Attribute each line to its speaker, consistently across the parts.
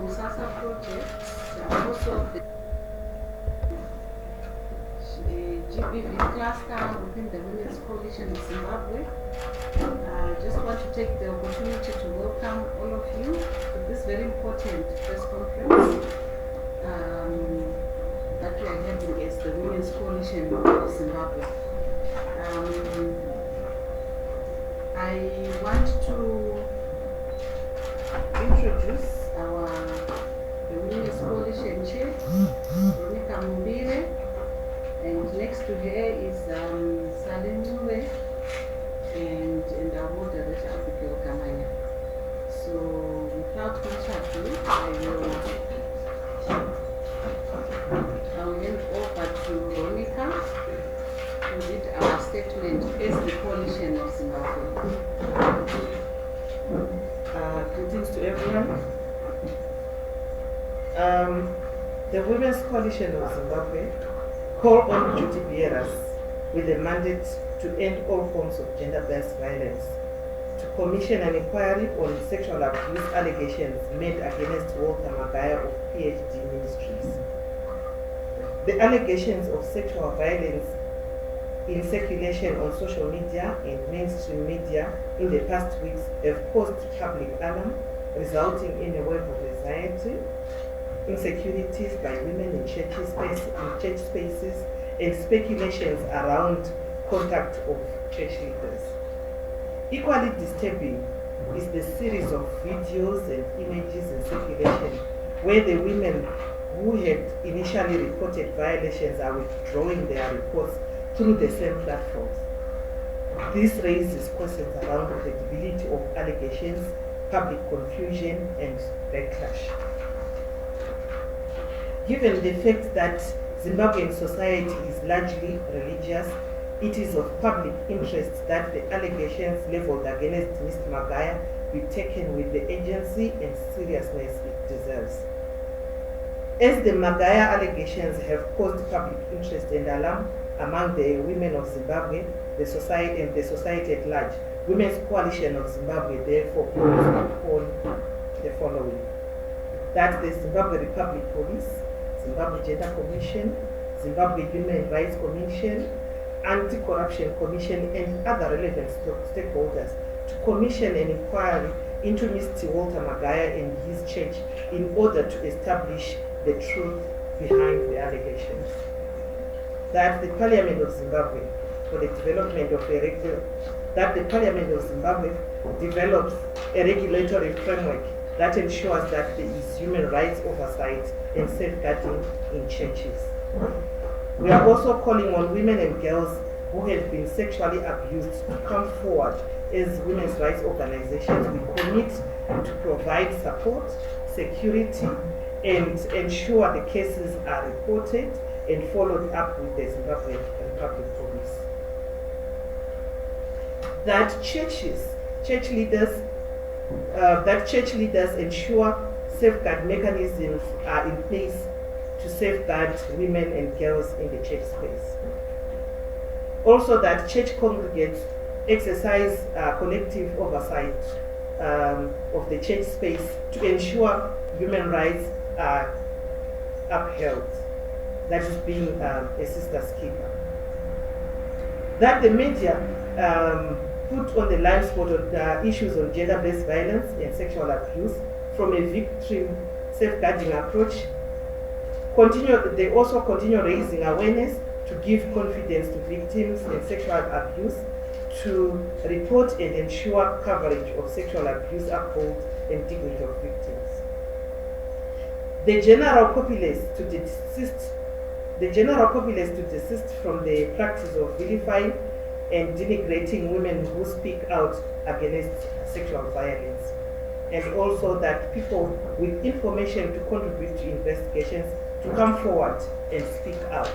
Speaker 1: SASA project, also the GBV cluster within the Women's Coalition of Zimbabwe. I just want to take the opportunity to welcome all of you to this very important press conference that we are having as the Women's Coalition of Zimbabwe. I want to introduce the Women's Coalition Chair, Veronica Mumbire, and next to her is Salim Nube and our moderator Abigail Kamanya. So without much ado, I will hand over to Veronica to read our statement as the Coalition of Zimbabwe.
Speaker 2: Greetings to everyone. The Women's Coalition of Zimbabwe call on duty bearers with a mandate to end all forms of gender-based violence to commission an inquiry on sexual abuse allegations made against Walter Magaya of PhD Ministries. The allegations of sexual violence in circulation on social media and mainstream media in the past weeks have caused public alarm, resulting in a wave of anxiety, insecurities by women in church spaces, and speculations around contact of church leaders. Equally disturbing is the series of videos and images in circulation where the women who had initially reported violations are withdrawing their reports through the same platforms. This raises questions around the credibility of allegations, public confusion, and backlash. Given the fact that Zimbabwean society is largely religious, it is of public interest that the allegations leveled against Mr. Magaya be taken with the agency and seriousness it deserves. As the Magaya allegations have caused public interest and alarm among the women of Zimbabwe, the society and the society at large, Women's Coalition of Zimbabwe therefore calls upon the following: that the Zimbabwe Republic Police, Zimbabwe Gender Commission, Zimbabwe Human Rights Commission, Anti-Corruption Commission, and other relevant stakeholders to commission an inquiry into Mr. Walter Magaya and his church in order to establish the truth behind the allegations. That the Parliament of Zimbabwe for the development of the Parliament of Zimbabwe develops a regulatory framework that ensures that there is human rights oversight and safeguarding in churches. We are also calling on women and girls who have been sexually abused to come forward as women's rights organizations. We commit to provide support, security, and ensure the cases are reported and followed up with the Zimbabwean Republic Police. That church leaders ensure safeguard mechanisms are in place to safeguard women and girls in the church space. Also that church congregates exercise collective oversight of the church space to ensure human rights are upheld. That is being a sister's keeper. That the media put on the live spot on issues on gender-based violence and sexual abuse from a victim safeguarding approach. They also continue raising awareness to give confidence to victims and sexual abuse, to report and ensure coverage of sexual abuse, uphold and dignity of victims. The general populace to desist from the practice of vilifying and denigrating women who speak out against sexual violence, and also that people with information to contribute to investigations to come forward and speak out.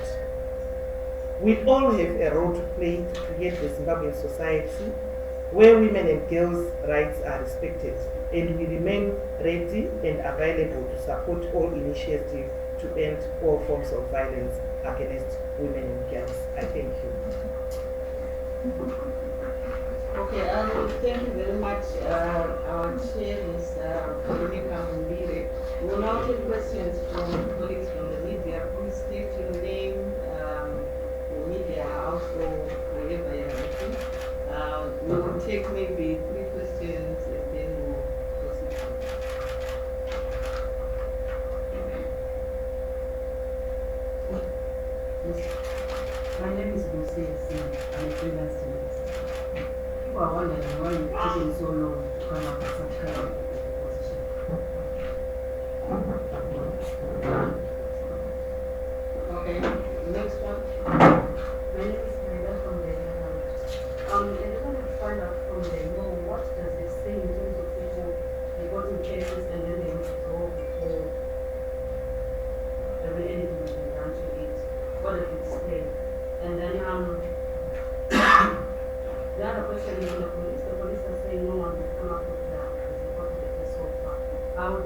Speaker 2: We all have a role to play to create the Zimbabwean society where women and girls' rights are respected, and we remain ready and available to support all initiatives to end all forms of violence against women and girls. I thank you.
Speaker 1: Okay, thank you very much. Our chair is Veronica Mumbire. We will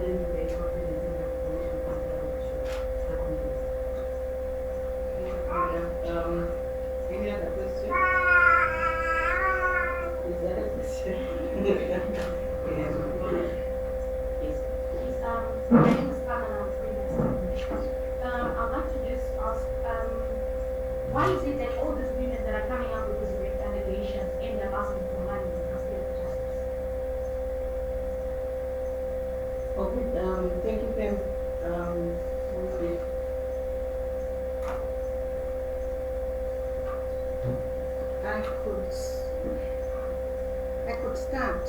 Speaker 3: then the confidence in the commission comes down to happiness.
Speaker 2: Any other question? Is that a question?
Speaker 4: Yes. My name is Pamela. I'm freelance. I'd like to just ask, why is it that all these women that are coming up with these rape allegations end up asking for money instead of justice?
Speaker 1: Okay, thank you, Pam. Okay. I could start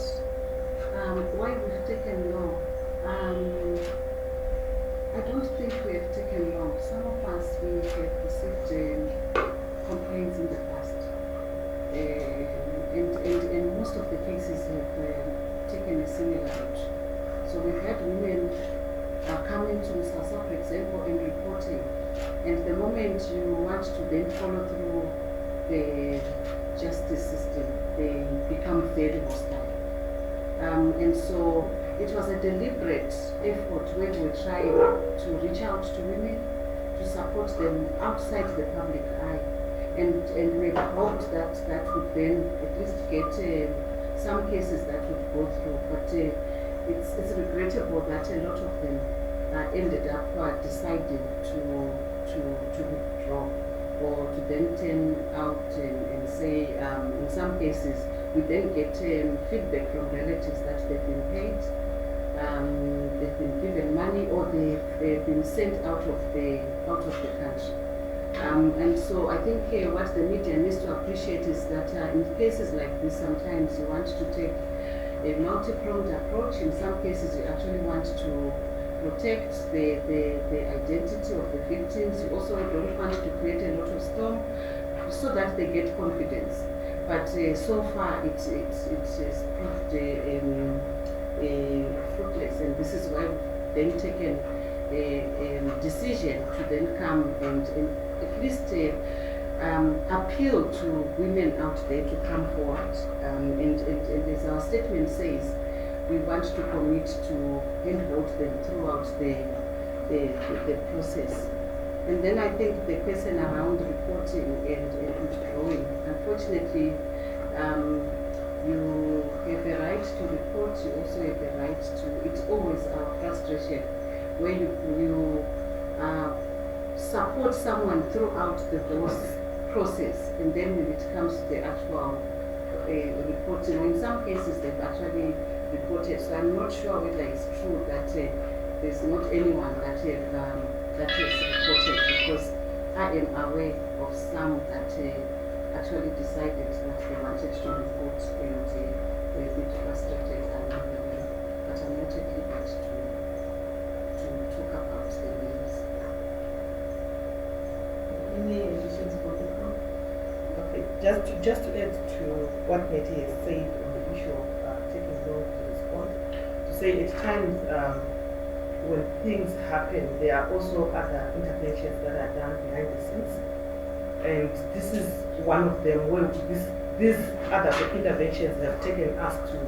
Speaker 1: why we've taken long. I don't think we have taken long. Some of us, we have received complaints in the past. And most of the cases have taken a similar route. So we've had women coming to SASA, for example, and reporting. And the moment you want to then follow through the justice system, they become very hostile. And so it was a deliberate effort where we were trying to reach out to women, to support them outside the public eye. And we hoped that that would then at least get some cases that would go through. But it's regrettable that a lot of them ended up deciding to withdraw, or to then turn out and say, in some cases, we then get feedback from relatives that they've been paid, they've been given money, or they've been sent out of the country. And so I think what the media needs to appreciate is that in cases like this, sometimes you want to take a multi-pronged approach. In some cases, you actually want to protect the identity of the victims. You also don't want to create a lot of storm so that they get confidence. But so far, it has proved fruitless, and this is why we've then taken a decision to then come and at least appeal to women out there to come forward. And as our statement says, we want to commit to handhold them throughout the process. And then I think the question around reporting and withdrawing, unfortunately, you have a right to report, you also have a right to, it's always our frustration, where you support someone throughout the whole process, and then when it comes to the actual reporting, in some cases they've actually reported. So I'm not sure whether it's true that there's not anyone that has reported, because I am aware of some that actually decided that they wanted to report, and were a bit frustrated along the way. But I'm not at liberty to talk about the names.
Speaker 2: Any additions for the group? Okay, just to add to what Nettie has said on the issue of taking long to respond, to say at times when things happen, there are also other interventions that are done behind the scenes, and this is one of them where these other interventions have taken us to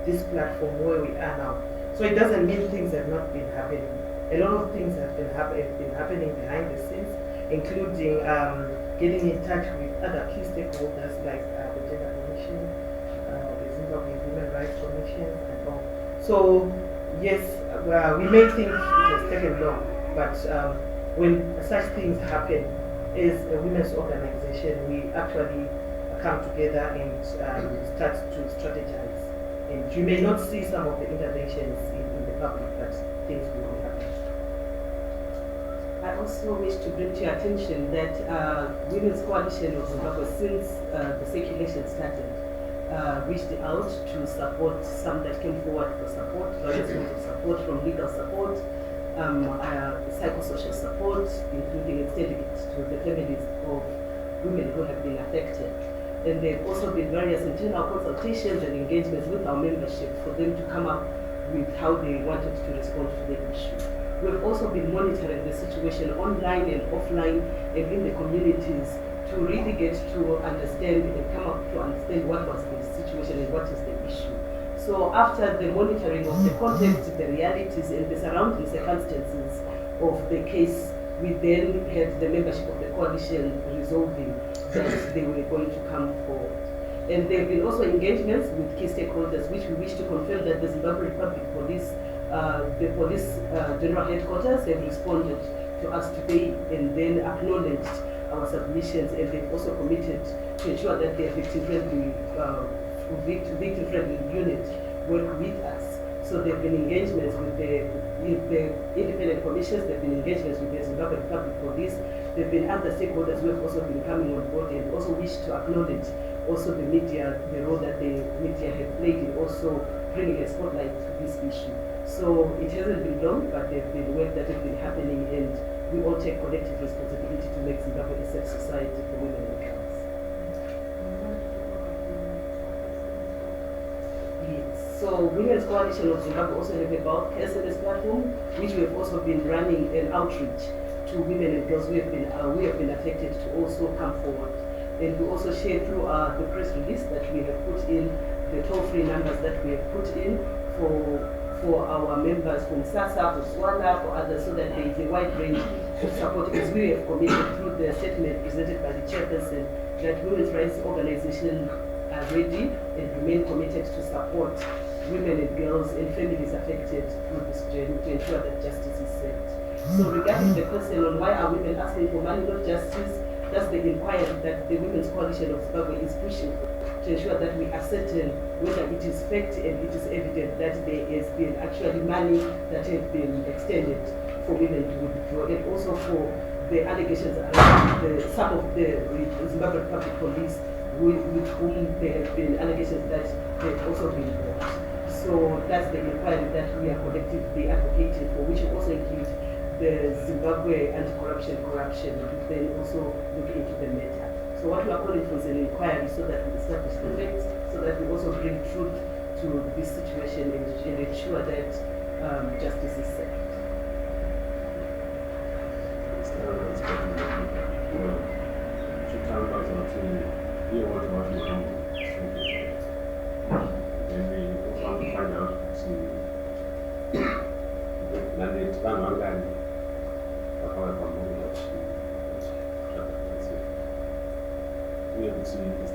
Speaker 2: this platform where we are now. So it doesn't mean things have not been happening. A lot of things have been happening behind the scenes, including getting in touch with other key stakeholders like the Gender Commission, the Zimbabwe Human Rights Commission, and all. So yes, we may think it has taken long, but when such things happen, as a women's organization, we actually come together and start to strategize. And you may not see some of the interventions in the public, but things will happen.
Speaker 3: I also wish to bring to your attention that Women's Coalition of Zimbabwe, since the circulation started, reached out to support some that came forward for support, lawyers wanted support, from legal support, psychosocial support, including extending it to the families of women who have been affected. And there have also been various internal consultations and engagements with our membership for them to come up with how they wanted to respond to the issue. We've also been monitoring the situation online and offline and in the communities to really get to understand and come up to understand what was the situation and what is the issue. So after the monitoring of the context, the realities, and the surrounding circumstances of the case, we then had the membership of the coalition resolving that they were going to come forward. And there have been also engagements with key stakeholders, which we wish to confirm that the Zimbabwe Republic Police, the police general headquarters have responded to us today and then acknowledged our submissions, and they've also committed to ensure that their victim-friendly unit work with us. So there have been engagements with the independent commissions, there have been engagements with the Zimbabwe Republic Police, there have been other stakeholders who have also been coming on board, and also wish to acknowledge also the media, the role that the media have played in also bringing a spotlight to this issue. So it hasn't been long, but there have been work that has been happening, and we all take collective responsibility to make Zimbabwe a safe society for women and girls. Yes. So Women's Coalition of Zimbabwe also have a bulk SMS platform, which we have also been running an outreach to women and girls who have been affected to also come forward. And we also share through the press release that we have put in, the toll-free numbers that we have put in for our members from SASA, for SWANA, for others, so that there is a wide range of support, as we have committed through the statement presented by the chairperson that women's rights organizations are ready and remain committed to support women and girls and families affected through this journey to ensure that justice is served. So regarding the question on why are women asking for money, not justice, that's the inquiry that the Women's Coalition of Zimbabwe is pushing to ensure that we ascertain whether it is fact and it is evident that there has been actually money that have been extended for women to withdraw, and also for the allegations around some of the Zimbabwe Republic Police with whom there have been allegations that they've also been brought. So that's the inquiry that we are collectively advocating for, which will also include the Zimbabwe Anti-Corruption Corruption, to then also look into the matter. So what we are calling for is an inquiry so that we establish the facts, so that we also bring truth to this situation and ensure that justice is served.
Speaker 5: Is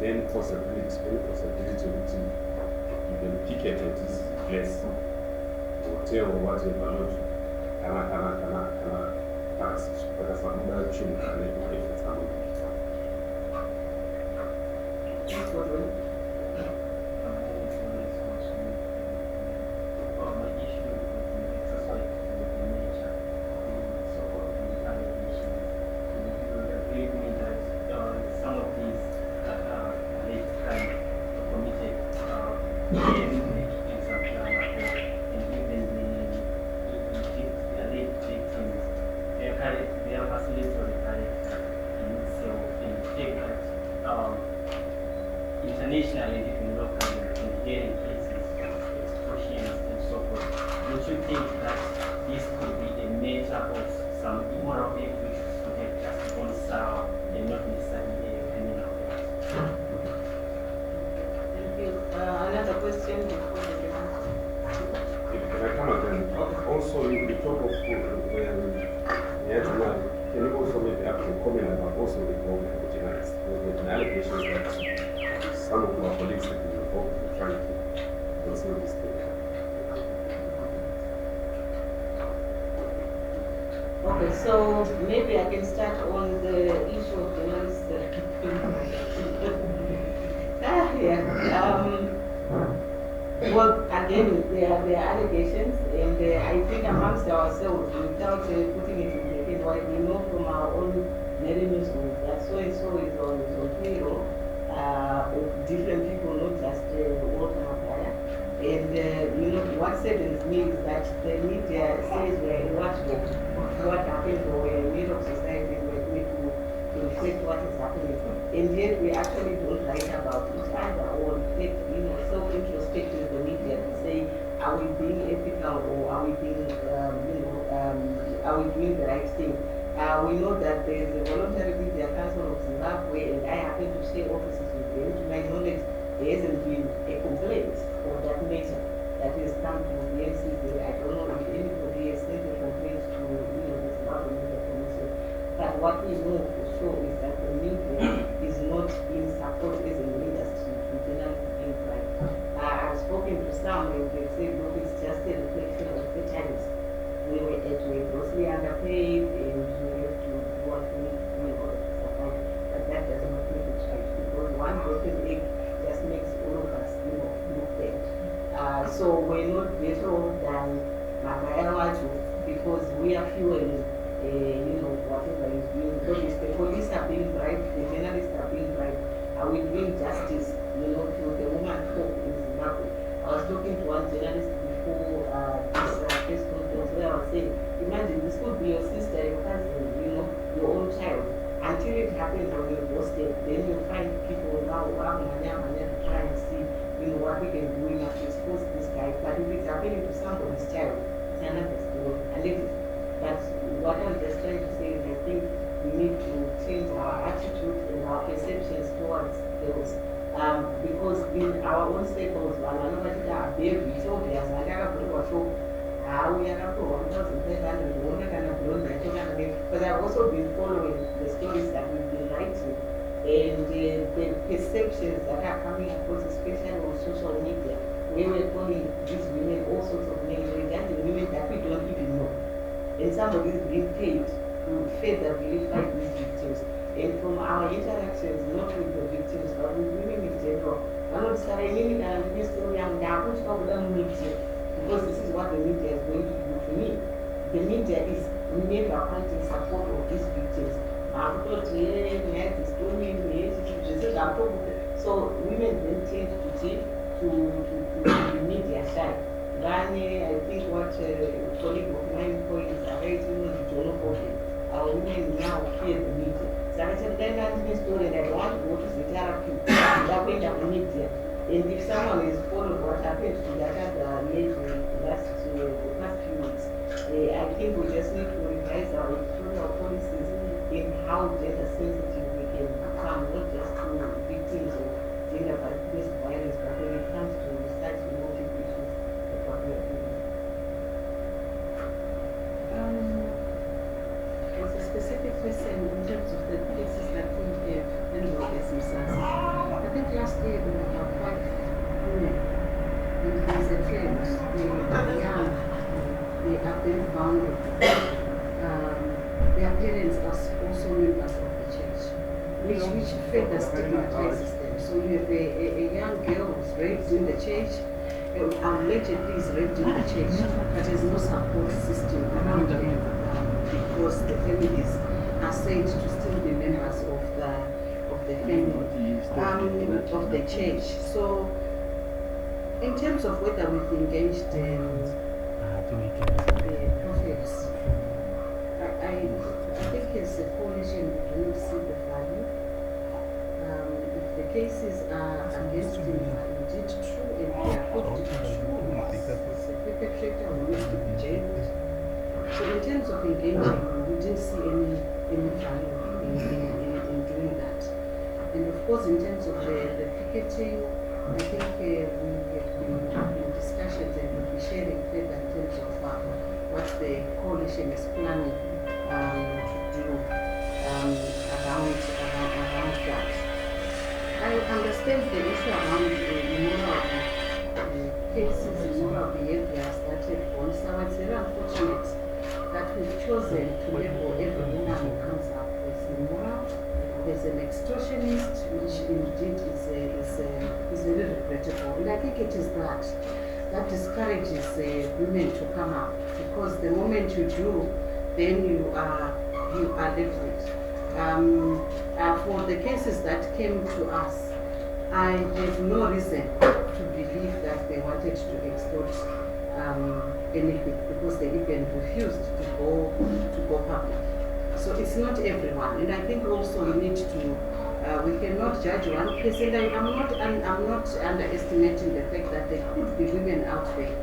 Speaker 5: there any possibility to you can picket at this place, hotel or whatever, not
Speaker 6: internationally, different locally, in hearing cases of extortions and so forth. Don't you think that this could be a matter of some immoral behavior which should have just gone sour and not necessarily a criminal offense?
Speaker 1: Thank you. Another question before the answer.
Speaker 5: If I come again, also you talk of can you also maybe have a comment about also the involvement of journalists? There have been allegations that some of our colleagues have been involved in trying to conceal this thing.
Speaker 1: Okay, so maybe I can start on the issue of journalists. Well, again, there are allegations, and I think amongst ourselves, without putting it in what we know from our own daily news that so-and-so is on payroll of different people, not just Walter Magaya. And what saddens me is that the media says we're in watchdog of what happened, or we're in need of society, we're going to reflect what is happening. And yet we actually don't write about each other or reflect, self-introspective in the media to say, are we being ethical, or are we being, are we doing the right thing? We know that there is a voluntary media council of Zimbabwe, and I happen to share offices with them. To my knowledge, there hasn't been a complaint
Speaker 3: or that matter that has come to the NCC. I don't know if anybody has sent a complaint to the Zimbabwe Media Commission. But what we know for sure is that the media is not being supported as an industry to journalism and crime. I've spoken to some and they say, look, it's just a reflection of the times. We're grossly underpaid and we have to do what we need to do in order to survive. But that does not make it right, because one broken egg just makes all of us look bad. So we're not better off than Magaya, because we are fueling whatever is being, because if the police are being bribed, the journalists are being bribed, are we doing justice, to the woman talk in Zimbabwe? I was talking to one journalist before this press conference where I was saying, imagine this could be your sister, your cousin, your own child. Until it happens on your doorstep, then you find people now to try and see, what we can do to expose this guy. But if it's happening to somebody's child, it's another story. But what I'm just trying to say is I think we need to change our attitude and our perceptions towards girls. Because in our own circles, but I've also been following the stories that we've been writing and the perceptions that are coming across, especially on social media, where we're calling these women all sorts of names, regarding women that we don't even know. And somebody is being paid to further verify these victims. And from our interactions, not with the victims, but with women in general, because this is what the media is going to do to me. The media is never finding support of these victims. So women then tend to the media side. I think what a colleague of mine points are very xenophobic. Our women now fear the media. So I said, then I'm a story and I want to go to the therapy. That way the media. And if someone has followed what happened to that other lady the past few weeks, I think we just need to revise our editorial policies in how gender sensitive we can become, not just to victims of gender-based violence, but when it comes to such emotive issues that what we are doing.
Speaker 1: There's a specific question in terms of the cases that we have handled as MSAS. I think last year there were about 5 women, and there's a trend. The young, they are very vulnerable. Their parents are also members of the church, which further stigmatizes them. So you have a young girl who's raped in the church, allegedly is raped in the church, but there's no support system around them because the families are said to still be members of the family, of the church. So in terms of whether we've engaged the prophets, I think as a coalition we do not see the value. If the cases are against him are indeed true and they are proved to be true, the perpetrator will need to be jailed. So in terms of engaging, we didn't see any value in doing that. And of course, in terms of the picketing, I think we have been in discussions and we'll be sharing further in terms of what the coalition is planning to do around that. I understand the issue around immoral cases, immoral behaviors that have gone. So it's very unfortunate that we've chosen to label every woman who comes up as immoral. There's an extortionist, which indeed is very regrettable. And I think it is that discourages women to come up, because the moment you do, then you are labeled. For the cases that came to us, I have no reason to believe that they wanted to extort anything, because they even refused to go public. So it's not everyone, and I think also we need to. We cannot judge one case, and I'm not underestimating the fact that there could be women out there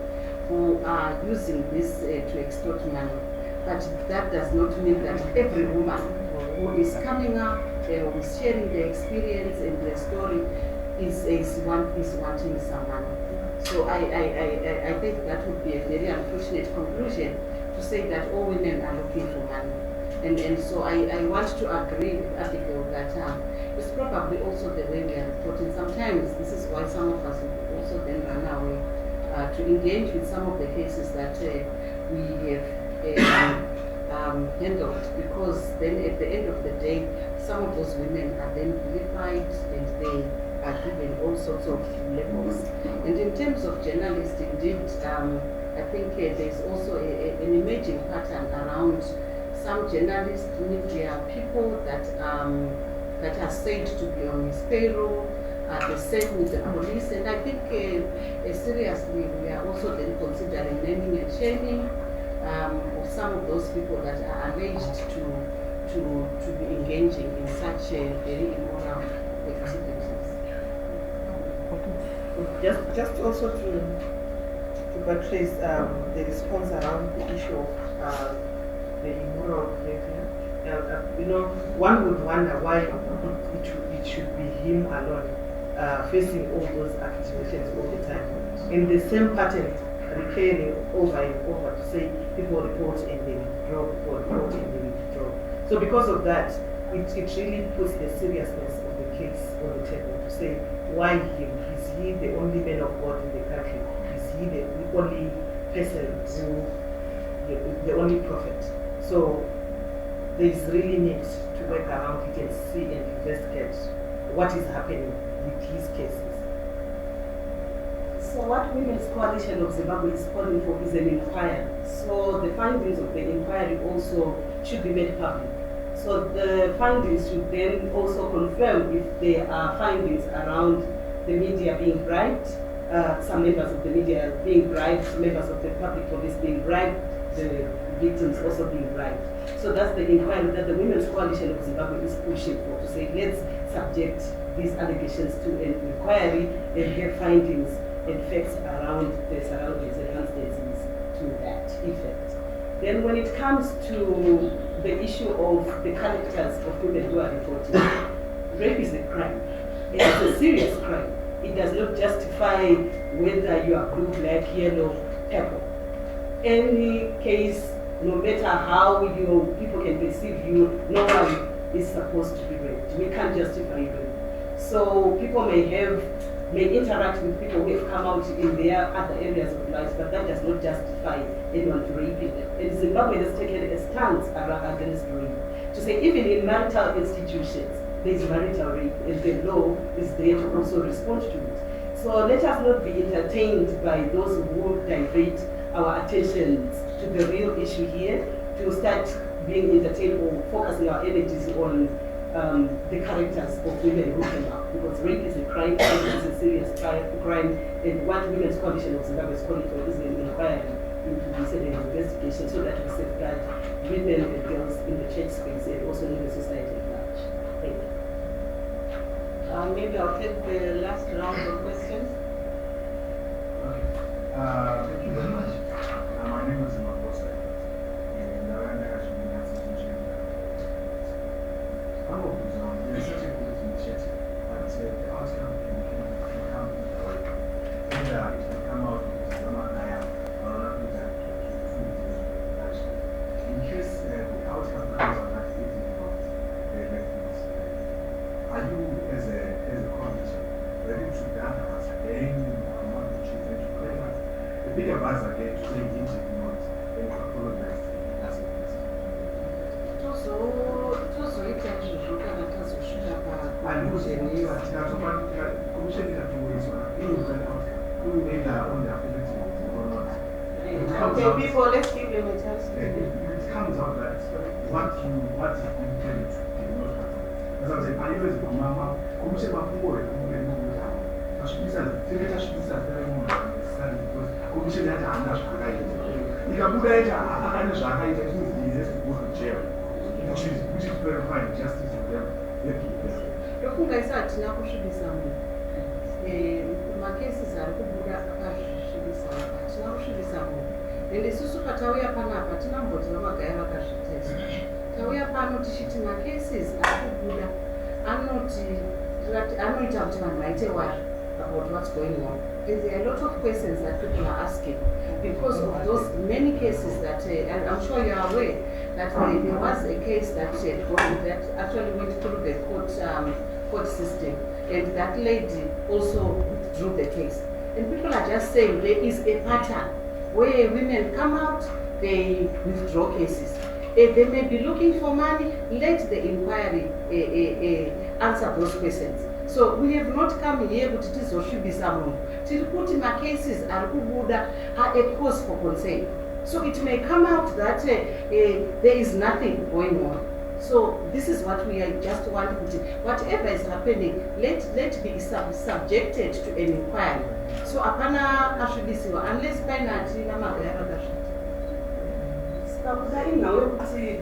Speaker 1: who are using this to extort money. But that does not mean that every woman who is coming up, who is sharing their experience and their story, is wanting some money. So I think that would be a very unfortunate conclusion to say that all women are looking for money. And so I want to agree with Abigail that it's probably also the way we are reporting. Sometimes this is why some of us will also then run away to engage with some of the cases that we have handled, because then at the end of the day, some of those women are then vilified and they are given all sorts of labels. And in terms of journalists, indeed, I think there's also an emerging pattern around some journalists, media people that are said to be on his payroll, the same with the police. And I think seriously, we are also then considering naming and shaming of some of those people that are alleged to be engaging in such very immoral activities.
Speaker 2: Just also to buttress the response around the issue of the immoral behavior. One would wonder why it should be him alone facing all those accusations all the time. In the same pattern, recurring over and over to say people report and they withdraw, people report and they withdraw. So because of that, it really puts the seriousness of the case on the table to say, why him? Is he the only man of God in the country? Is he the only person the only prophet? So there is really need to work around it and see and investigate what is happening with his cases.
Speaker 3: So what Women's Coalition of Zimbabwe is calling for is an inquiry. So the findings of the inquiry also should be made public. So the findings should then also confirm if there are findings around the media being bribed, some members of the media being bribed, members of the public police being bribed, the victims also being bribed. So that's the inquiry that the Women's Coalition of Zimbabwe is pushing for, to say let's subject these allegations to an inquiry and have findings and facts around the surroundings and circumstances to that effect. Then when it comes to the issue of the characters of women who are reporting, rape is a crime. It's a serious crime. It does not justify whether you are blue, black, yellow, purple. Any case, no matter how people can perceive you, no one is supposed to be raped. We can't justify rape. So people may interact with people who have come out in their other areas of life, but that does not justify anyone raping them. And Zimbabwe has taken a stance against rape, to say even in marital institutions, there is marital rape, and the law is there to also respond to it. So let us not be entertained by those who divert our attentions to the real issue here, to start being entertained or focusing our energies on the characters of women who came out, because rape is a crime, rape is a serious crime, and what Women's Coalition of Zimbabwe is calling for is an inquiry into this and an investigation so that we safeguard women and girls in the church space and also in the society at large. Thank you.
Speaker 1: Maybe I'll take the last round of questions.
Speaker 7: Thank you very much. My name is Makosa, and I actually there's such a good initiative, but the outcome can come either way. Either it can come out with Magaya or not with that production. In case the outcome comes out that it is not the elections, are you as a commission ready to dance again among the children to play a bigger buzz again to say it is not and apologize as a
Speaker 1: tozoita izvozvo kana tazosvika
Speaker 7: pakomisheni ikatoiswa either on the affiliate or not.
Speaker 1: Okay, people, let's give them a chance.
Speaker 7: It comes out that what you intended did not happen. As I said, I always remember commission mafungo tasvibisa very much because commission yati haana zvakaita ikabuda yaiti haana zvakaita it means he has to go to jail. Which is verifying justice for them.
Speaker 1: Yofunga isa hatina kusvibisa munhu. Macases ari kubuda akazvisvibisa hatina kusvibisa munhu. Ende isusu patauya panapa tinamboti vaMagaya vakazvitesa. Tauya pano tichiti macases ari kubuda anoita kuti vanhu vaite wari about what's going on. there are a lot of questions that people are asking because of those many cases that, and I'm sure you are aware that there was a case that that actually went through the court system, and that lady also withdrew the case. And people are just saying there is a pattern where women come out, they withdraw cases. They may be looking for money, let the inquiry answer those questions. So we have not come here to tizoshubisa munhu. Tiri kuti ma cases ari kubuda are a cause for concern. So it may come out that there is nothing going on. So this is what we are just wanting to, whatever is happening, let be subjected to an inquiry. So apana kashubisiwa unless painati na Magaya vakashita.
Speaker 3: Kudai nawe kuti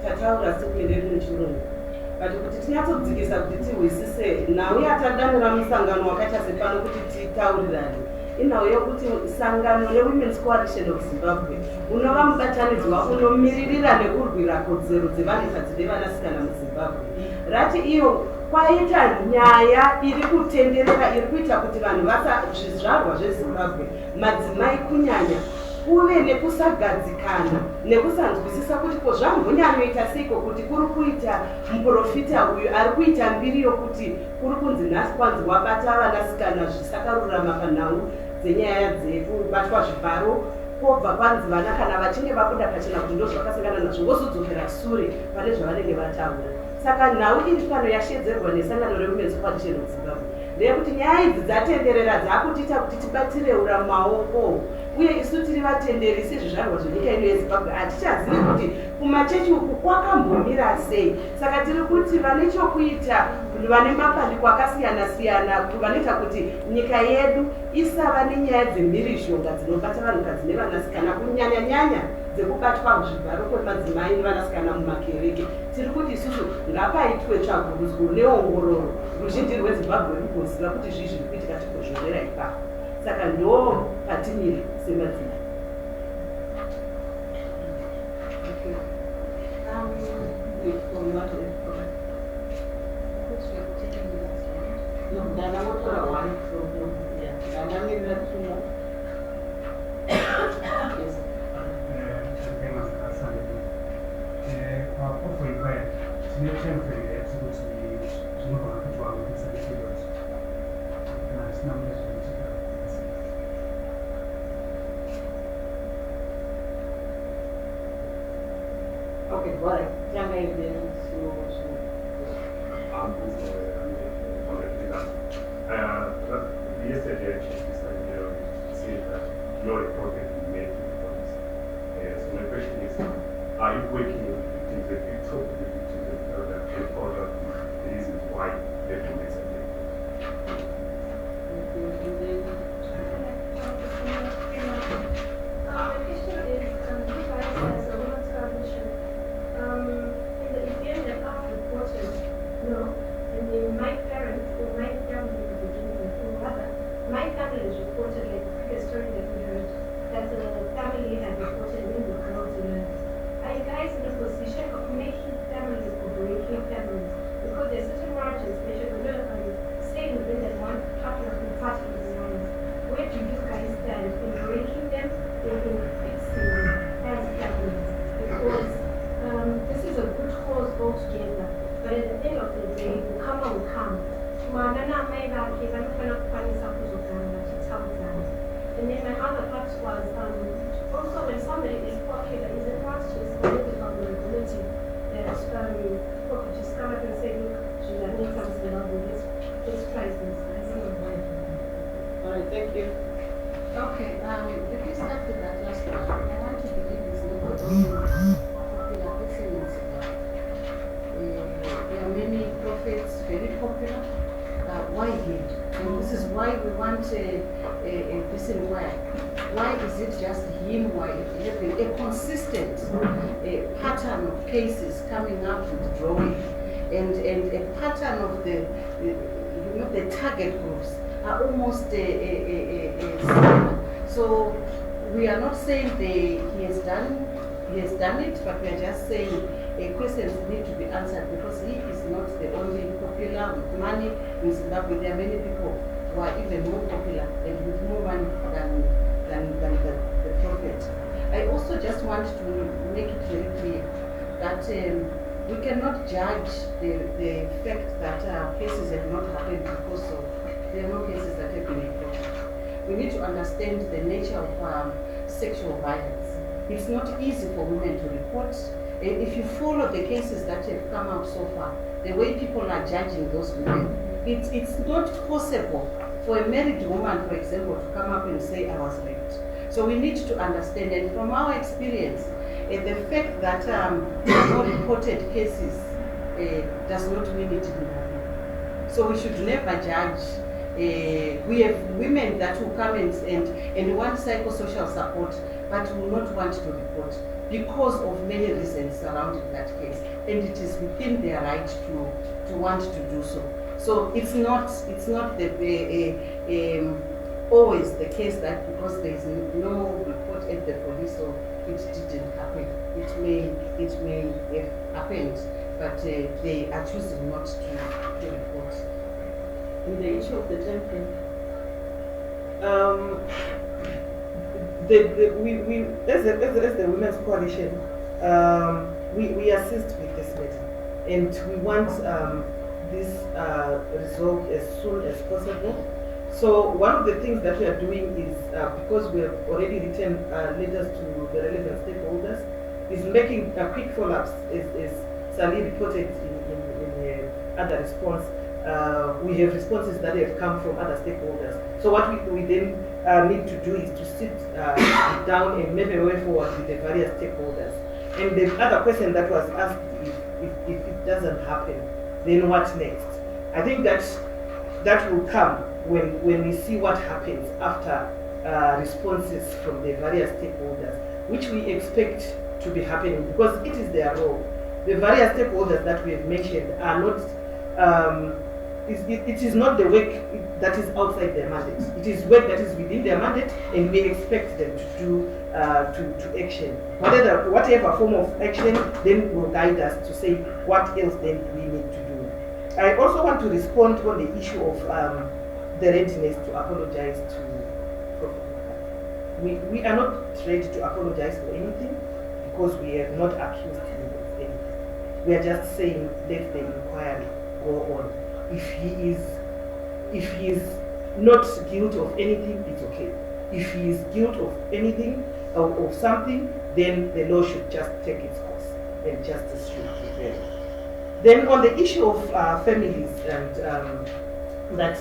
Speaker 3: tataura sekuenderi nechirungu. But kuti tinyatsodzikisa kuti tihwisise nhau yatadanira musangano wakaita sepano kuti titaurirane. Inhau yokuti sangano reWomen's Coalition of Zimbabwe unova mubatanidzwa unomiririra nekurwira kodzero dzevanhukadzi nevanasikana muZimbabwe. Rati iyo kwaita nyaya iri kutenderera iri kuita kuti vanhu zvizvarwa zveZimbabwe madzimai kunyanya kuve nekusagadzikana nekusanzwisisa kuti ko zvambonyanoita seiko kuti kuri kuita muprofita uyu ari kuita mbiri yokuti kuri kunzi nhasi kwanzi wabata vanasikana zvisakarurama panhau dzenyaya dzekubatwa zvibharo kobva kwanzi vana kana vachinge vabuda pachena kuti ndozvakasangana nazvo vozodzokera sure pane zvavanenge vataura. Saka nhau iri pano yashedzerwa nesangano reWomen's Coalition of Zimbabwe ndeyekuti nyaya idzi dzatenderera dzakutiita kuti tibatirewura mumaoko, uye isu tiri vatenderi sezvizvarwa zvenyika ino yeZimbabwe hatichazivi kuti kumachechi uku kwakambomira sei. Saka tiri kuti vane chokuita, vane mapandiko akasiyana siyana vanoita kuti nyika yedu isava nenyaya dzemhirizhonga dzinobata vanhukadzi nevanasikana kunyanya nyanya dzekubatwa zvibharo kwemadzimai nevanasikana mumakereke. Tiri kuti isusu ngapaitwe tsvagurudzo neongororo ruzhinji rweZimbabwe rugoziva kuti zvii zviri kuitika tikozvionera ipapo. Saka ndo patimiri semadzimai.
Speaker 2: Okay, bora. Jangan yang dia
Speaker 5: Yesterday, actually, this idea said that your report has been made to the police. So my question is, are you working with victims, the victims that can follow up the reasons why they do this?
Speaker 4: The question is, you guys as a women's coalition, in the event that I've reported, and my parents or my family at the beginning, or rather, my family has reported, like the previous story that we heard, that the family had reported when the girls learned. Are you guys in a position of making families or breaking families? Because there's certain marriages, staying within that one partner and party of the marriage. Where do you guys stand in breaking them or in fixing them as families? Because this is a good cause altogether, but at the end of the day, the karma will come. And then my other part was also when somebody is popular, is it not just political regularity that people could just come up and say, look, she's an income level, let's price this. I don't know why.
Speaker 2: All right, thank you.
Speaker 1: Okay, if we start with that last one, I want to believe it's not popular person in Zimbabwe. There are many prophets, very popular. Why him? And this is why we want this inquiry. Why is it just him? Why having a consistent pattern of cases coming up with drawing, and a pattern of the target groups are almost similar. So we are not saying he has done it, but we are just saying questions need to be answered because he is not the only popular with money in Zimbabwe. There are many people who are even more popular and with more money than the prophet. I also just want to make it very clear that we cannot judge the fact that cases have not happened because of there are no cases that have been reported. We need to understand the nature of sexual violence. It's not easy for women to report. If you follow the cases that have come out so far, the way people are judging those women, it's not possible for a married woman, for example, to come up and say, I was raped. So we need to understand, and from our experience, the fact that there are no reported cases does not mean it didn't happen. So we should never judge. We have women that will come and want psychosocial support, but will not want to report because of many reasons surrounding that case, and it is within their right to want to do so. So it's not always the case that because there is no report at the police or it didn't happen. It may have happened, but they are choosing not to report.
Speaker 3: In the issue of the template,
Speaker 2: as the Women's Coalition, we assist with this matter, and we want this resolved as soon as possible. So one of the things that we are doing is, because we have already written letters to the relevant stakeholders, is making quick follow-ups, as Sally reported in other response. We have responses that have come from other stakeholders. So what we then need to do is to sit down and map a way forward with the various stakeholders. And the other question that was asked, if it doesn't happen, then what next? I think that will come when we see what happens after responses from the various stakeholders, which we expect to be happening because it is their role. The various stakeholders that we have mentioned are not, it is not the work that is outside their mandate. It is work that is within their mandate, and we expect them to do to action. Whatever form of action then will guide us to say what else then we need to do. I also want to respond on the issue of the readiness to apologize to Prophet. We are not ready to apologize for anything because we have not accused him of anything. We are just saying let the inquiry go on. If he is not guilty of anything, it's okay. If he is guilty of anything or of something, then the law should just take its course and justice should prevail. Then on the issue of families and that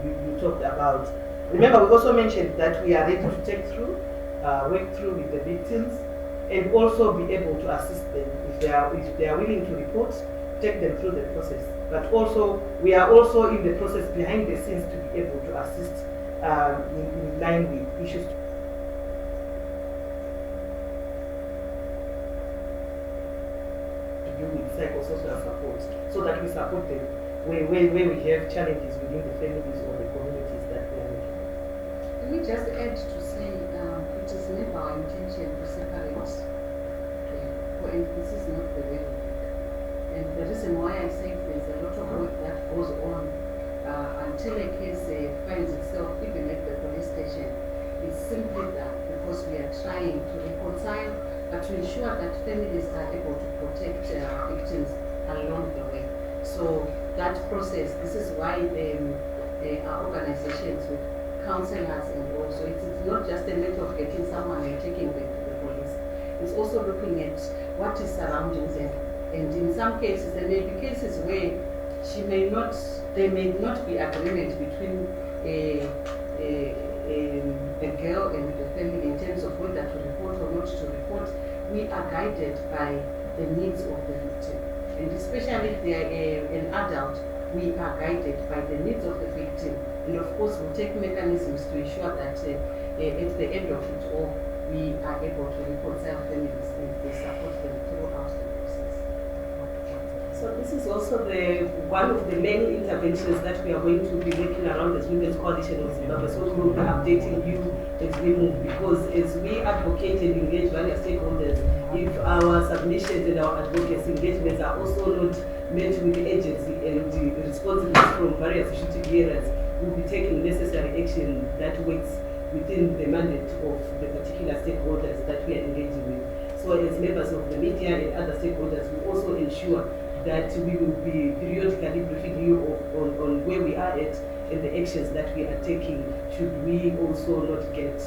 Speaker 2: you talked about, remember we also mentioned that we are ready to take through, work through with the victims, and also be able to assist them if they are willing to report, take them through the process. But also we are also in the process behind the scenes to be able to assist in line with issues. With psychosocial support, so that we support them where we have challenges within the families or the communities that we are making.
Speaker 1: Let me just add to say it is never our intention to separate, and this is not the way we work. And the reason why I say there's a lot of work that goes on until a case finds itself even at the police station is simply that because we are trying to reconcile, but to ensure that families are able to protect victims along the way. So that process, this is why our organizations with counselors and also, it's not just a matter of getting someone and taking them to the police. It's also looking at what is surrounding them. And in some cases, there may be cases where there may not be agreement between a girl and the family in terms of whether to report or not to report. We are guided by the needs of the victim. And especially if they are an adult, we are guided by the needs of the victim. And of course, we'll take mechanisms to ensure that at the end of it all, we are able to reconcile families and they support them throughout the process.
Speaker 3: So this is also one of the many interventions that we are going to be making around the Women's Coalition of Zimbabwe. So we will be updating you as we move, because as we advocate and engage various stakeholders, if our submissions and our advocacy engagements are also not met with agency and responsiveness from various executive areas, we will be taking necessary action that works within the mandate of the particular stakeholders that we are engaging with. So as members of the media and other stakeholders, we also ensure that we will be periodically briefing you on where we are at and the actions that we are taking should we also not get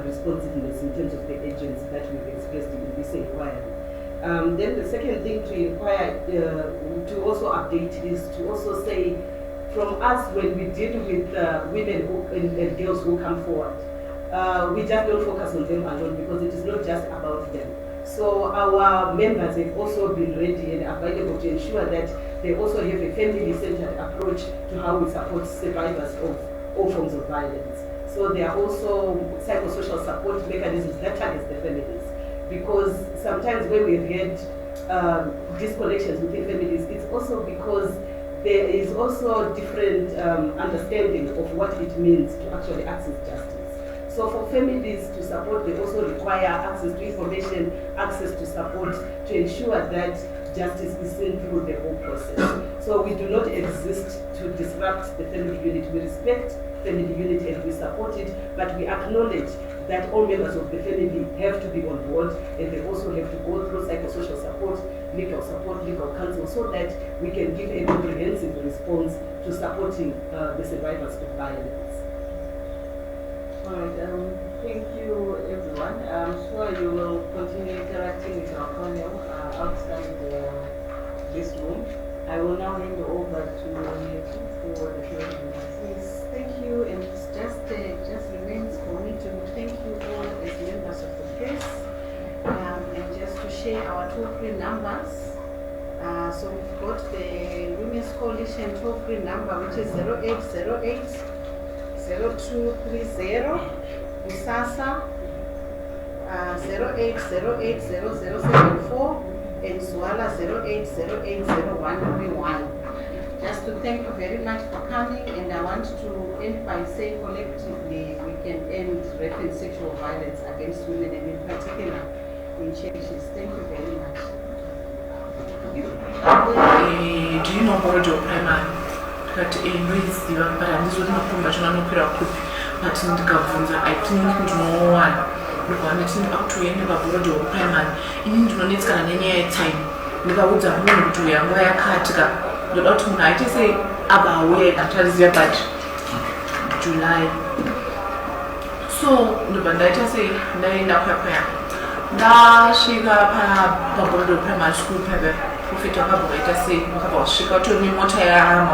Speaker 3: responsiveness in terms of the agents that we've expressed in this inquiry. Then the second thing to inquire, to also update is to also say from us when we deal with women and girls who come forward, we just don't focus on them alone because it is not just about them. So our members have also been ready and available to ensure that they also have a family-centered approach to how we support survivors of all forms of violence. So there are also psychosocial support mechanisms that target the families, because sometimes when we read disconnections within families, it's also because there is also different understanding of what it means to actually access justice. So for families to support, they also require access to information, access to support to ensure that justice is seen through the whole process. So we do not exist to disrupt the family unit. We respect family unit and we support it, but we acknowledge that all members of the family have to be on board and they also have to go through psychosocial support, legal counsel, so that we can give a comprehensive response to supporting the survivors of violence.
Speaker 1: All right, thank you everyone. I'm sure you will continue interacting with our panel outside this room. I will now hand over to Yetu for the closing remarks. Yes, thank you, and it's just remains for me to thank you all as members of the press, and just to share our toll-free numbers. So we've got the Women's Coalition toll-free number, which is 0808 0230, Usasa 08080074, and Zwala 08080131. Just to thank you very much for coming, and I want to end by saying collectively we can end rape and sexual violence against women, and in particular in churches. Thank you very much.
Speaker 8: Do you know more job primary? That embrace the but I'm just looking for much on opera cook, but in the government, I think no one. Requirement up to end of a job primary. In Indonesia, can any time. Never would have known to a wire cartiga. The autumn night is a about way that tells you about July. So the bandita say, Nine up her prayer. Da she got a primary school pepper. Profit of a say, about she got to me Magaya,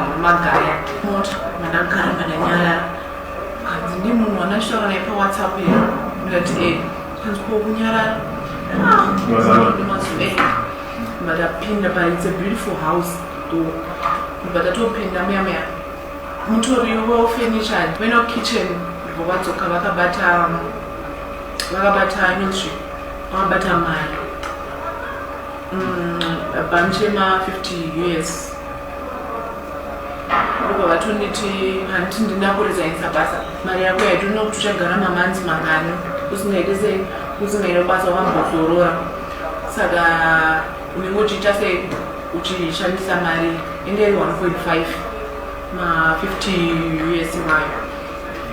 Speaker 8: Madame Carmen. And the new one, I saw on a WhatsApp here. That a transport. But a pin, it's a beautiful house. But I don't pin the mea. Mutori will finish and we're not kitchen. What's a Kavakabata military, or better mine. A Banchema 50 years. Opportunity hunting the Napoli in Sabasa. Maria, I do not check Garama man's Magano, who's made a bus of Aurora. Saga Umoji just say, Uchi Shani Samari, in the 1.5, 50 years away.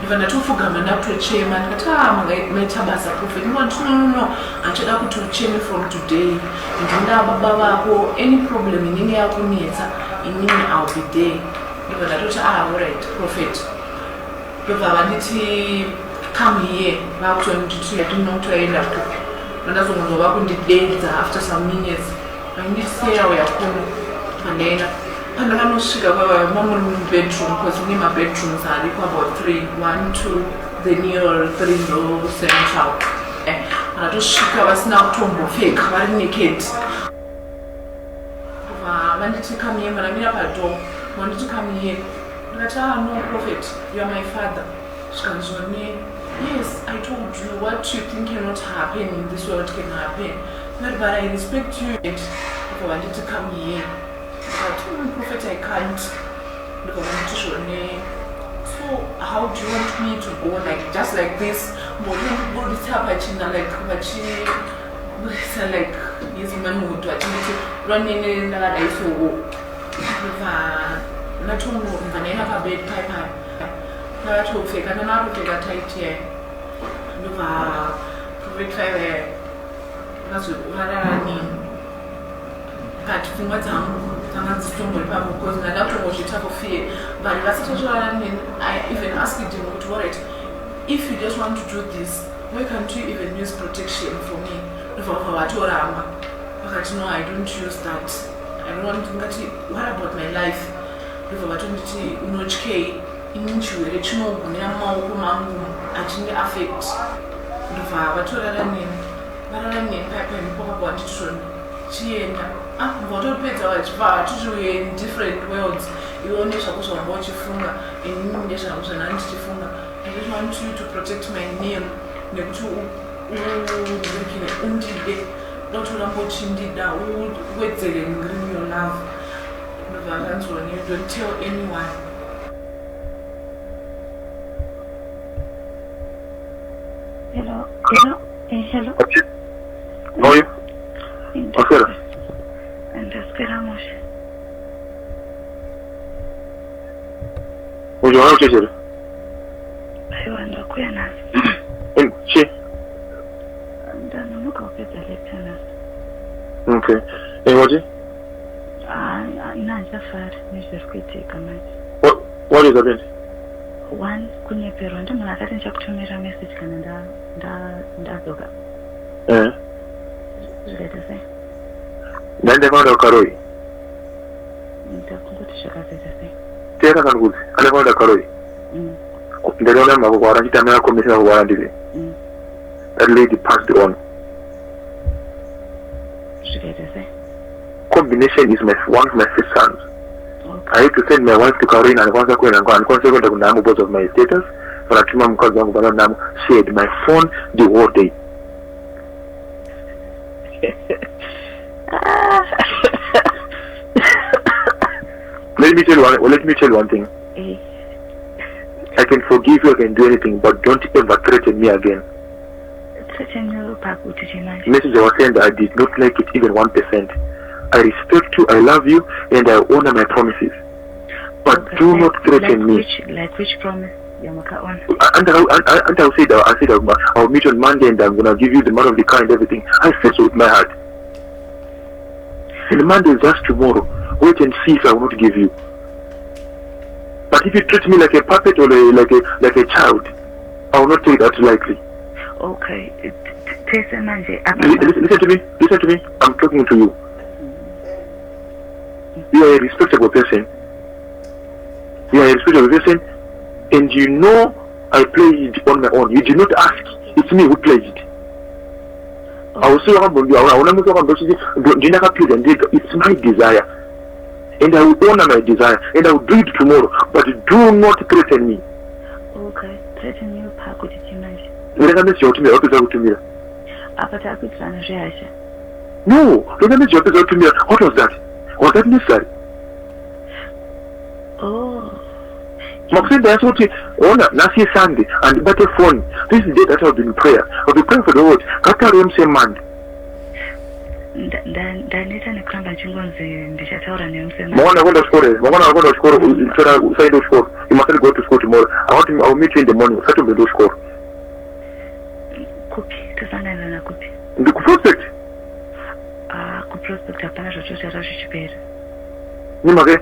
Speaker 8: Even a two for government up to a chairman, but my tabasa profit. No. And check out to a chairman from today. And Baba, any problem in India, in I'll be there. Even a daughter, alright, profit. If I wanted to come here, about 22, I do not trade up to. And that's one of the days after some minutes. I need to say how we are coming. And then and I know she got a mom bedroom because we need my bedrooms are about 3, 1, 2, the near 3 row central. And I just shook us now to fake, I didn't kid. I wanted to come here when I meet up at door. I wanted to come here. I tell her, no, Prophet, you are my father. She comes on me. Yes, I told you what you think cannot happen in this world can happen. But I respect you. If I wanted to come here. I told him, Prophet, I can't because I need to show me. So, how do you want me to go? Like, just like this? Like, It's like he's memory to activity running in the life with not too more than a bed pipe. Not to fake and not to figure tight here. With a private fire. That's what I mean. But from what I'm strong because I don't know what you type of fear. But that's what I mean. I even asked him to worry. If you just want to do this, why can't you even use protection for me? But no, I don't use that. I don't want to what about my life? If I don't know injury, it's no actually affect. If I were to run pipe and pop up she and what pets are in different worlds. You only suppose on what you funga in English and anti-funga. I just want you to protect my name. Not to wait till you bring your love. You don't tell anyone.
Speaker 9: Hello. Hello.
Speaker 10: How are you? Okay.
Speaker 9: And esperamos.
Speaker 10: Would you want to say?
Speaker 9: I want to quit us.
Speaker 10: She?
Speaker 9: And then look up at the lieutenant.
Speaker 10: Okay. And what is it?
Speaker 9: Not just for Mr. Critic.
Speaker 10: What is the
Speaker 9: One, Kunya Pero, and I didn't talk to me a message Canada, da Doga. Let us say.
Speaker 10: Then they found a Karoi.
Speaker 9: The good sugar says,
Speaker 10: Take a good. I found a Karoi. They don't know what I'm going to commission of warranty. That lady passed on. Combination is one of my first sons. I had to send my wife to Karina and once I go and consequent of the both of my status for a Kimam Kazam shared my phone the whole day. Let me tell you one thing. I can forgive you, I can do anything, but don't ever threaten me again.
Speaker 9: Threaten you,
Speaker 10: message I was saying that I did not like it even 1%. I respect you, I love you, and I honor my promises. But okay, do not threaten me.
Speaker 9: Which promise?
Speaker 10: And I said I'll meet on Monday and I'm gonna give you the man of the car and everything. I said so with my heart. And Monday is just tomorrow. Wait and see if I will not give you. But if you treat me like a puppet or like a child, I will not take that lightly.
Speaker 9: Okay.
Speaker 10: Listen to me. I'm talking to you. You are a respectable person. And you know I played on my own. You did not ask. It's me who played it. I will say it's my desire. And I will honor my desire. And I will do it tomorrow. But do not threaten me.
Speaker 9: Okay. Threaten you, Paco, did you mention?
Speaker 10: No, don't let me to me. What was that? Was that necessary?
Speaker 9: Oh.
Speaker 10: My friend, that's what last year Sunday and but a phone. This is the day that I've been in prayer. I'll be praying for the Lord. Man.
Speaker 9: Then later in the crime and children the chateau and him say,
Speaker 10: Mona, I'm going to score. You mustn't go to school tomorrow. I'll meet you in the morning. Settle the score.
Speaker 9: Cookie, to find another cookie.
Speaker 10: The prospect.
Speaker 9: Prospect hapana chochote atachokipera.
Speaker 10: Nimage.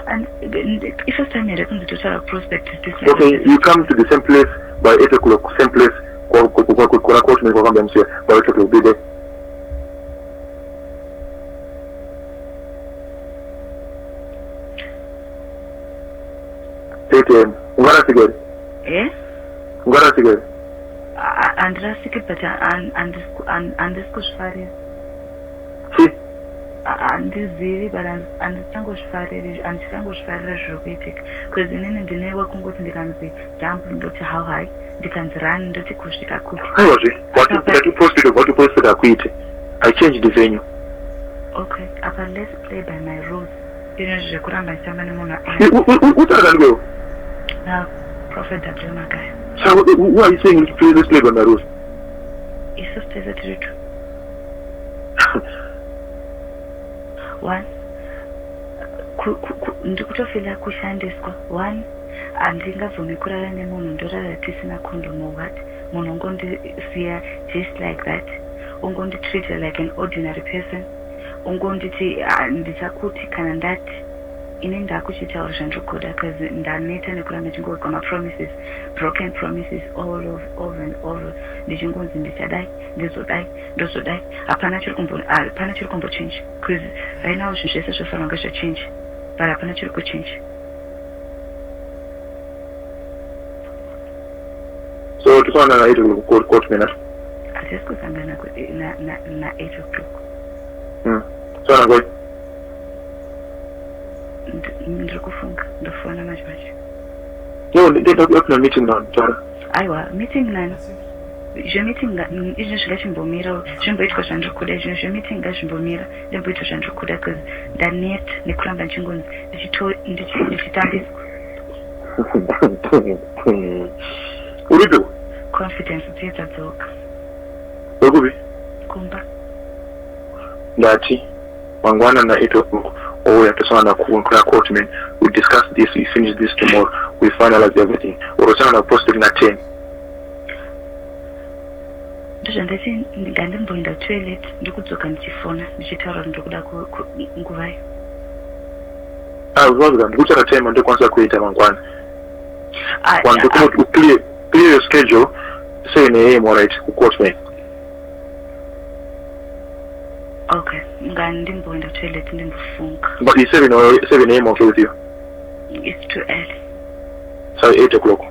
Speaker 9: And if first time you're going to total prospect is this.
Speaker 10: Okay, you come to the same place by 8 o'clock, same place. Or coach me for come here by 8 o'clock. Be there. Ngara sigari.
Speaker 9: Eh?
Speaker 10: Ngara sigari.
Speaker 9: And Rasiki, but and this kushfari.
Speaker 10: See?
Speaker 9: And this ziri, but and the tango shfari, and tango shfari robotic. Because in the neighbor can go to the country, jump and how high, they can run, the kushika cook.
Speaker 10: How was it? What you posted, I quit. I changed the venue.
Speaker 9: Okay, but let's play by my rules. You know, the Quran by someone more.
Speaker 10: What are you going to
Speaker 9: Now, Prophet W. Magaya.
Speaker 10: So, why are you saying let's play by my rules?
Speaker 9: tese tiri two. One, ndikutofila kushandiswa. One, handingavhumi kurara nemunhu ndorara tisina condom or what. Munhu ungondisiya just like that. Ungonditreat like an ordinary person. Ungonditi ndichakuti kana ndati ine ndakuchitaura zvandinogoda because ndaneta nekuramba ndichingoudza mapromises, broken promises all and over. Ndichingonzi ndichadai, ndizodai, ndozodai. Hapana chiri kumbochange because right now zvinhu zvese zvofanira kunge zvachange but hapana chiri kuchange.
Speaker 10: So tisaona na 8 o'clock court minute.
Speaker 9: Hatisi kusangana na 8 o'clock.
Speaker 10: So ngoi.
Speaker 9: Ndiri kufunga ndofona manje.
Speaker 10: No, ndinokuona meeting now.
Speaker 9: Aiwa, meeting nani? Meeting izvo zvingachimbomira zvimboitwa zvandiri izvo zvemeeting ngazvimbomira ndimboitwa zvandiri kuda because ndaneta nekuramba ndichingonzi ndichitambiswa.
Speaker 10: Uripo?
Speaker 9: Confidence dziyedzadzoka.
Speaker 10: Urikupi?
Speaker 9: Kumba.
Speaker 10: Ndati mangwana na 8 o'clock ouya tosangana kukura court man, we discuss this, we finish this tomorrow, we finalize everything. Urosangana posting na 10.
Speaker 9: Ndozvandati ngandimboenda toilet ndikudzoka ndichifona ndichitaura ndikuda nguvayo.
Speaker 10: Uzvazva ndikutsvaka time ndokwanisa kuita mangwana. Clear your schedule 7 AM, alright, court man.
Speaker 9: Okay, ngandimboenda toilet ndimbofunga.
Speaker 10: But is 7 AM okay with you?
Speaker 9: It's too early.
Speaker 10: So 8 o'clock.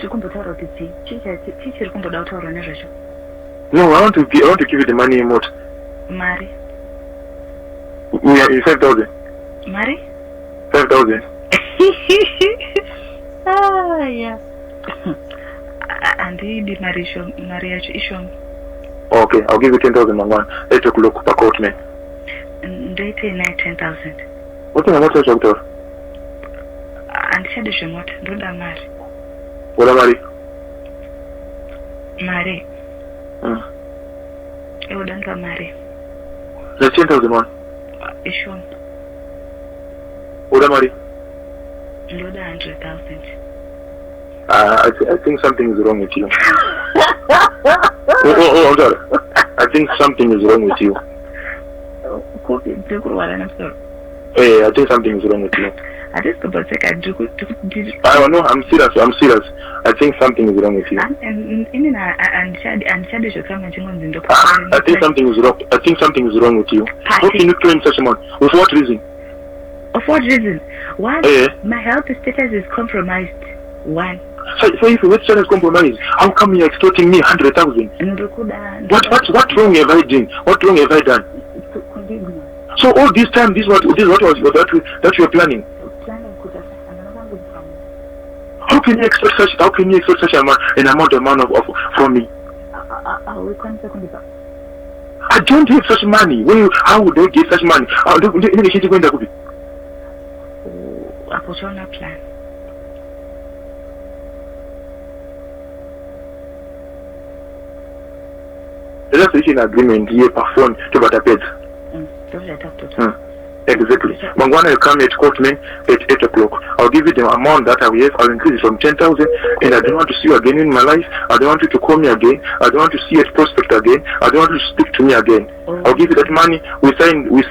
Speaker 9: Tikumbotaura kuti chiri kumboda kutaura nezvacho.
Speaker 10: No, I want to give you the money in what?
Speaker 9: Mari.
Speaker 10: We are in 5,000.
Speaker 9: Mari?
Speaker 10: 5,000.
Speaker 9: Yeah. Andidi mari yacho ishoma.
Speaker 10: Okay, I'll give you 10,000 mangwana. 8 o'clock per court man.
Speaker 9: Ndoite naye 10,000.
Speaker 10: What mota yacho?
Speaker 9: Andichadi zvemota, ndoda mari.
Speaker 10: Oda mari?
Speaker 9: Mari. Oda nga mari.
Speaker 10: That's 10,000 one.
Speaker 9: Ishoma.
Speaker 10: Oda mari?
Speaker 9: Ndoda 100,000.
Speaker 10: I think something is wrong with you. I'm sorry. I think something is wrong with you. Hey, I think something is wrong with you.
Speaker 9: I just about to say
Speaker 10: I know, I'm serious. I think something is wrong with you.
Speaker 9: I
Speaker 10: think something is wrong. I think something is wrong with you. How can you claim such a man? With what reason?
Speaker 9: Of what reason? One, my health status is compromised. One.
Speaker 10: So if your status is compromised, how come you're extorting me 100,000? What wrong have I done? What wrong have I done? So all this time, this was that you were planning. How can you expect such an amount of money from me? I don't have such money. How would I get such money?
Speaker 9: Plan.
Speaker 10: Let's reach an agreement here per phone to Batapet. Exactly. Mangwana will come at court man at 8 o'clock. I'll give you the amount that I will have. I'll increase it from 10,000, and I don't want to see you again in my life. I don't want you to call me again. I don't want to see you at prospect again. I don't want you to speak to me again. I'll give you that money. We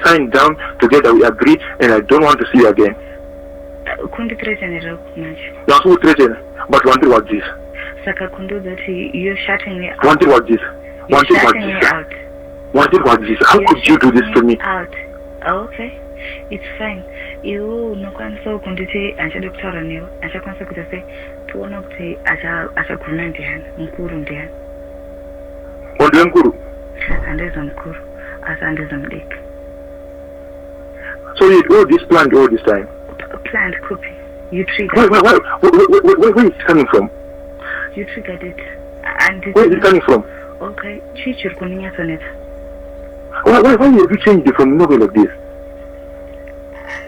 Speaker 10: sign down together. We agree, and I don't want to see you again. That's who threaten. But one thing was this.
Speaker 9: You're shutting me out.
Speaker 10: One thing was this.
Speaker 9: You're shutting me out.
Speaker 10: One thing was this. How could you do this to me?
Speaker 9: Out. Oh, okay. It's fine. You no kwanisa kunditi anchade kutaura newe. Achakwanisa kuti say tuona kuti achaguruna ndiyani. Mukuru ndiyani.
Speaker 10: Ndiwe mkuru?
Speaker 9: Andeza mkuru. Asa andeza mdiki.
Speaker 10: So you all this planned all this time?
Speaker 9: Planned copy. You triggered.
Speaker 10: Where is it coming from?
Speaker 9: You triggered it. And
Speaker 10: where is it coming from?
Speaker 9: Okay. Chichur kuninyatsa neta.
Speaker 10: Why have you changed it from novel like this?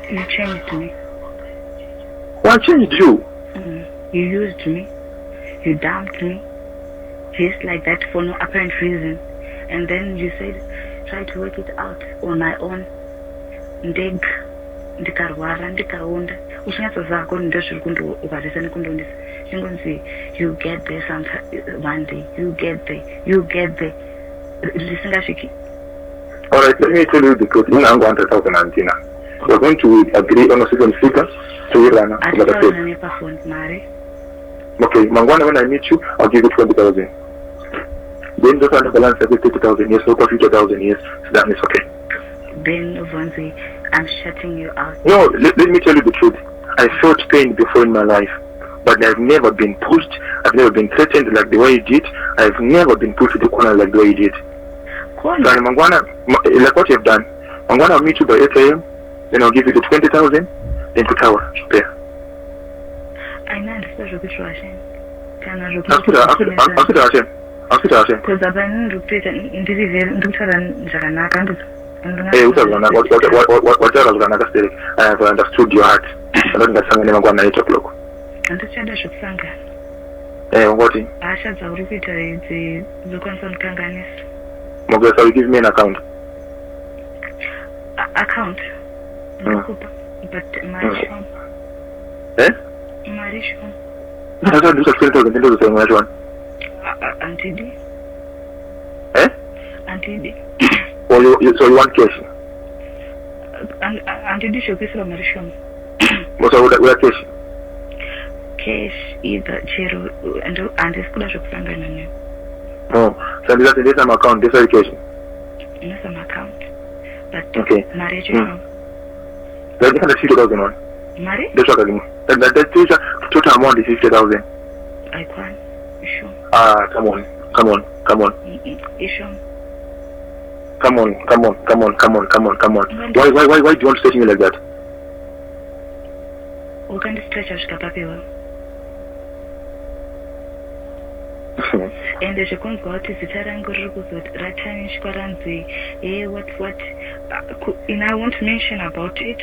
Speaker 9: You changed me.
Speaker 10: Why changed you?
Speaker 9: You used me. You dumped me. just like that for no apparent reason. And then you said, try to work it out on my own. Ndikarwara ndikaonda uchinyatsoziva kuti ndozviri kundovarisa nekundondisa chingonzi you get there one day, you get there lisingasviki.
Speaker 10: Alright, let me tell you the truth. In Ango 100,000 we're going to agree on a certain figure to run. Okay, Mangwana, when I meet you, I'll give you 20,000. Then just on the balance, I give 30,000 years, so 50,000 years, so that is okay.
Speaker 9: Then, Vonzi, I'm shutting you out.
Speaker 10: No, let me tell you the truth. I felt pain before in my life, but I've never been pushed, I've never been threatened like the way you did, I've never been put to the corner like the way you did. So, Mangwana, like what you've done, Mangwana, I'll meet you by 8 a.m., then I'll give you the 20,000, then to tower, spare.
Speaker 9: I know, it's a good question. Because I've been repeating
Speaker 10: I have understood your heart. I don't understand anyone going to 8 o'clock.
Speaker 9: Understand should sanga.
Speaker 10: What?
Speaker 9: I should have repeated the constant kanganis.
Speaker 10: Mogasa will give me an account.
Speaker 9: Account? But Marishon. Marishon.
Speaker 10: I don't do 20,000 into the same one.
Speaker 9: Auntie D. Auntie D.
Speaker 10: So you want cash?
Speaker 9: Auntie D should be from Marishon.
Speaker 10: What are cash?
Speaker 9: Cash either Chero and the school shop sangana.
Speaker 10: Oh, so this is some account, this education.
Speaker 9: No some account. But
Speaker 10: okay.
Speaker 9: Marriage
Speaker 10: Let's have 50,000 one.
Speaker 9: Marry?
Speaker 10: That's what I mean. The total amount is 50,000.
Speaker 9: I can't. Sure.
Speaker 10: Come on.
Speaker 9: Sure.
Speaker 10: Come on. Why do you want to say to me like that?
Speaker 9: We can't stretch our paper. And the second got is the Ratanish Karanzi. What? And I won't mention about it.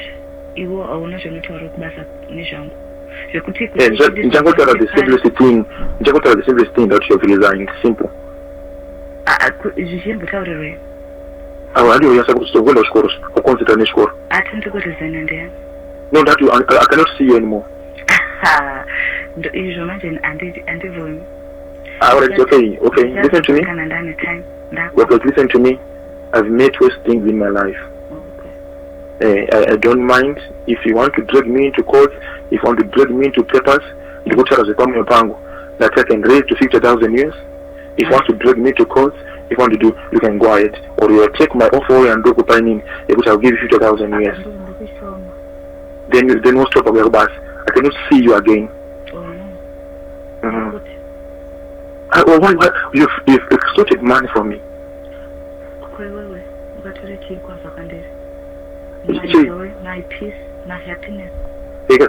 Speaker 9: You will not to talk about Nishan. You could take
Speaker 10: the simplest thing that you have resigned. Simple.
Speaker 9: I could resume without a ray.
Speaker 10: I will do your scores or consider score.
Speaker 9: I tend to go to Zen and then.
Speaker 10: No, that you, I cannot see you anymore.
Speaker 9: You imagine and everyone.
Speaker 10: Alright, okay. Listen to me. Okay, listen to me. I've made worse things in my life. I don't mind if you want to drag me into court, if you want to drag me into papers, you go tell us that I can raise to 50,000 years. If you want to drag me to court, if you want to do, you can go ahead. Or you will take my offer away and go to Pine, which I'll give you 50,000 years. Then we'll stop at your bus. I cannot see you again. Why? You've extorted money from me.
Speaker 9: My peace, my happiness.
Speaker 10: If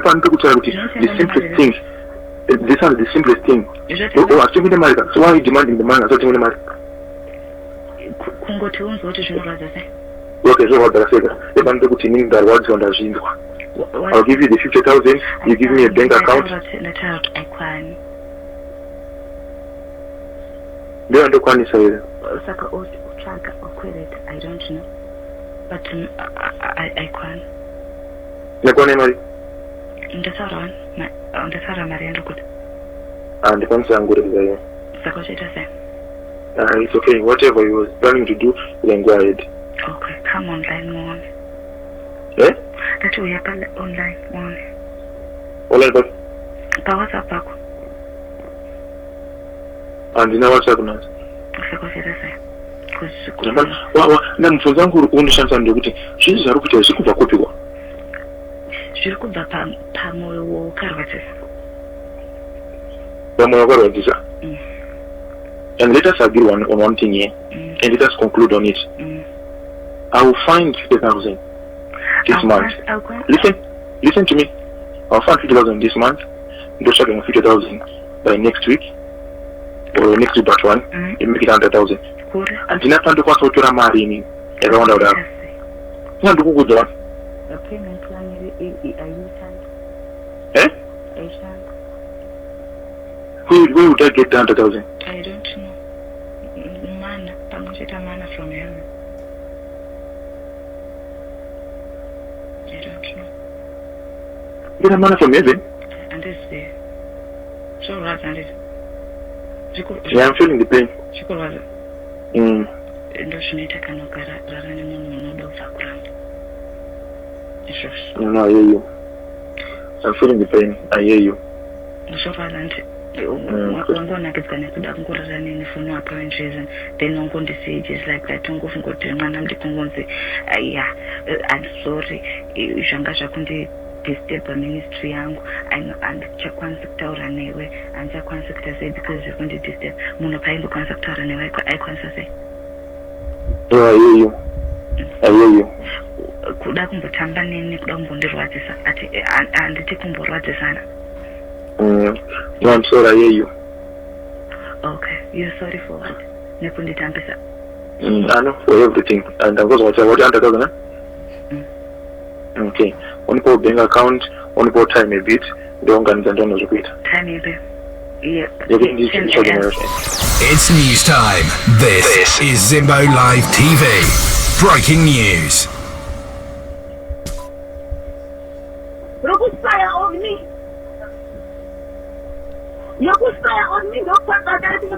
Speaker 10: I'm going to tell you the simplest thing, these are the simplest thing. So why are you demanding the money? Okay, so what I said, if I'm going to mean that words on the I'll give you the 50,000, you give me a bank account. They don't know.
Speaker 9: I don't know. But I can.
Speaker 10: Like one Mary? And the answer I'm good at there. It's okay. Whatever you was planning to do, you can go ahead.
Speaker 9: Okay, come online more.
Speaker 10: Eh?
Speaker 9: That we have online more.
Speaker 10: Online but?
Speaker 9: WhatsApp.
Speaker 10: And you know what's happening? Na mfunzo wangu unishanza ndio kuti zvinhu zviri kuita zvikubva kupiwa
Speaker 9: zviri kubva pamwoyo wokarwadzisa
Speaker 10: pamwoyo wokarwadzisa and let us agree on one thing here and let us conclude on it. I will find 50,000 this month. Listen to me. I'll find 50,000 this month. Go checking 50,000 by next week or next week but one and make it 100,000. And then after the course of your money, around that. Not do good one.
Speaker 9: The payment plan is
Speaker 10: Where would I get the 100,000?
Speaker 9: I don't know. Mana, pamocheta mana from heaven. I don't know.
Speaker 10: Get a money from heaven?
Speaker 9: And this day. So right and it.
Speaker 10: Yeah, I'm feeling the pain.
Speaker 9: Chikolaza. Ndo shunita kanokara rarani mungu nodo fakuranda. Ishosh.
Speaker 10: No, I hear you. I'm feeling the pain. I hear you.
Speaker 9: Nishofaza nti wangona kizikane kuda ngorara nini for no apparent reason. Then ongondi sages like that ngofu ngoti mwana mdi kungonzi yeah, I'm sorry. Shangasha kundi disturb ministry yangu and chakwanza kutaura newe and chakwanza kutase because you're going to disturb muno paimbo kwanza kutaura newe I kwanza say.
Speaker 10: No, I hear you. I hear you.
Speaker 9: Kuda kumbotamba nini kuda kumbondirwadzisa ati anditi kumborwadza sana.
Speaker 10: No, I'm sorry, I hear you.
Speaker 9: Okay, you're sorry for what? Nekunditambisa.
Speaker 10: I know, for everything. And of course, what 100,000, huh? Okay. Only for bank account, only for time a bit. Don't repeat.
Speaker 9: Time a bit. Yeah.
Speaker 11: It's news time. This is Zimbo Live TV. Breaking news.
Speaker 12: Fire on me. You put fire on me. Don't put that in the